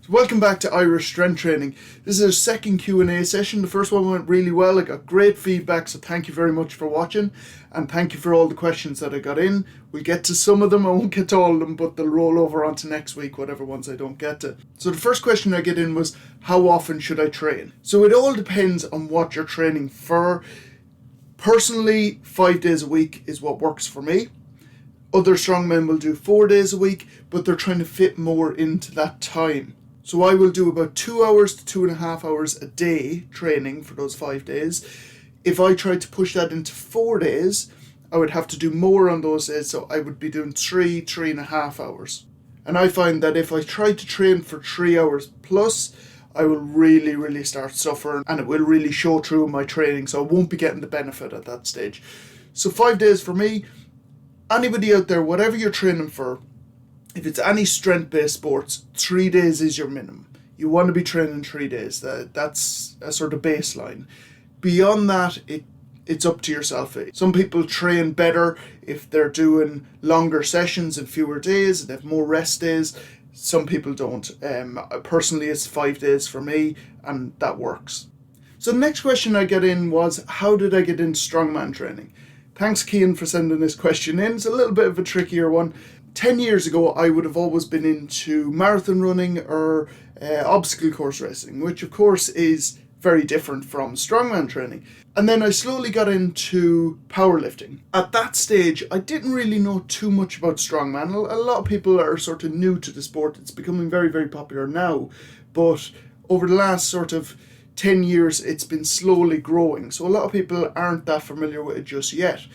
So welcome back to Irish Strength Training. This is our second Q&A session. The first one went really well. I got great feedback, so thank you very much for watching. And thank you for all the questions that I got in. We'll get to some of them. I won't get to all of them, but they'll roll over onto next week, whatever ones I don't get to. So the first question I get in was, how often should I train? So it all depends on what you're training for. Personally, 5 days a week is what works for me. Other strongmen will do 4 days a week, but they're trying to fit more into that time. So I will do about 2 hours to 2.5 hours a day training for those 5 days. If I tried to push that into 4 days, I would have to do more on those days, so I would be doing 3.5 hours. And I find that if I try to train for 3 hours plus, I will really start suffering, and it will really show through in my training, so I won't be getting the benefit at that stage. So 5 days for me. Anybody out there, whatever you're training for, if it's any strength-based sports, 3 days is your minimum. You want to be training 3 days. That's a sort of baseline. Beyond that, it's up to yourself. Some people train better if they're doing longer sessions in fewer days and have more rest days. Some people don't. Personally, it's 5 days for me, and that works. So the next question I get in was, how did I get into strongman training? Thanks, Cian, for sending this question in. It's a little bit of a trickier one. 10 years ago, I would have always been into marathon running or obstacle course racing, which of course is very different from strongman training. And then I slowly got into powerlifting. At that stage, I didn't really know too much about strongman. A lot of people are sort of new to the sport. It's becoming very popular now. But over the last sort of 10 years, it's been slowly growing. So a lot of people aren't that familiar with it just yet.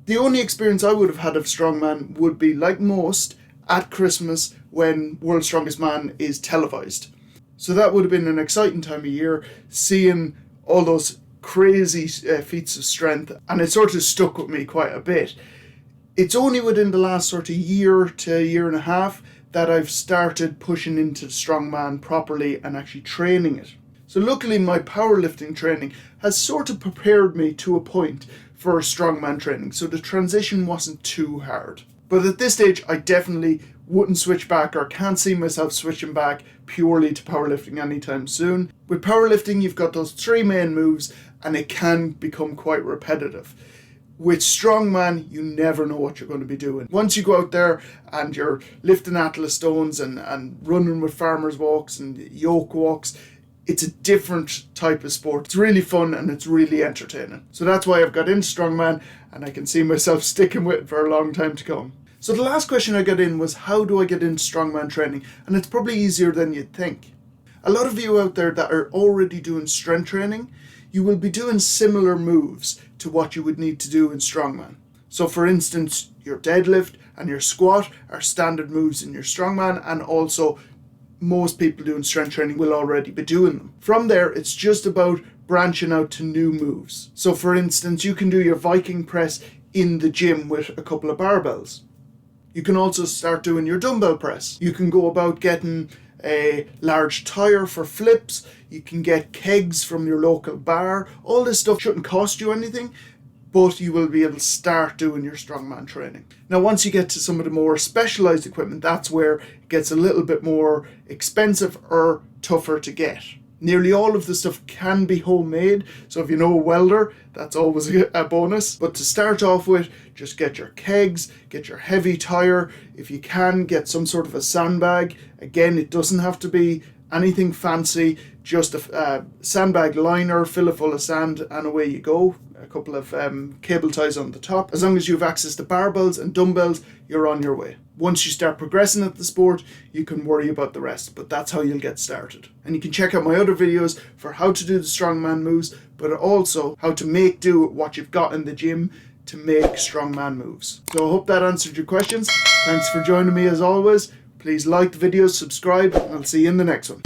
The only experience I would have had of strongman would be, like most, at Christmas when World's Strongest Man is televised. So that would have been an exciting time of year, seeing all those crazy feats of strength, and it sort of stuck with me quite a bit. It's only within the last sort of year to year and a half that I've started pushing into strongman properly and actually training it. So luckily my powerlifting training has sort of prepared me to a point for strongman training, so the transition wasn't too hard. But at this stage, I definitely wouldn't switch back, or can't see myself switching back purely to powerlifting anytime soon. With powerlifting, you've got those 3 main moves, and it can become quite repetitive. With strongman, you never know what you're going to be doing. Once you go out there and you're lifting Atlas stones and running with farmers walks and yoke walks, it's a different type of sport. It's really fun and it's really entertaining. So that's why I've got into strongman, and I can see myself sticking with it for a long time to come. So the last question I got in was, how do I get into strongman training? And it's probably easier than you'd think. A lot of you out there that are already doing strength training, you will be doing similar moves to what you would need to do in strongman. So for instance, your deadlift and your squat are standard moves in your strongman, and also most people doing strength training will already be doing them. From there, it's just about branching out to new moves. So for instance, you can do your Viking press in the gym with a couple of barbells. You can also start doing your dumbbell press. You can go about getting a large tire for flips. You can get kegs from your local bar. All this stuff shouldn't cost you anything, but you will be able to start doing your strongman training. Now, once you get to some of the more specialized equipment, that's where it gets a little bit more expensive or tougher to get. Nearly all of the stuff can be homemade, so if you know a welder, that's always a bonus. But to start off with, just get your kegs, get your heavy tire. If you can, get some sort of a sandbag. Again, it doesn't have to be anything fancy, just a sandbag liner, fill it full of sand, and away you go. A couple of cable ties on the top. As long as you have access to barbells and dumbbells, you're on your way. Once you start progressing at the sport, you can worry about the rest, but that's how you'll get started. And you can check out my other videos for how to do the strongman moves, but also how to make do with what you've got in the gym to make strongman moves. So I hope that answered your questions. Thanks for joining me as always. Please like the videos, subscribe, and I'll see you in the next one.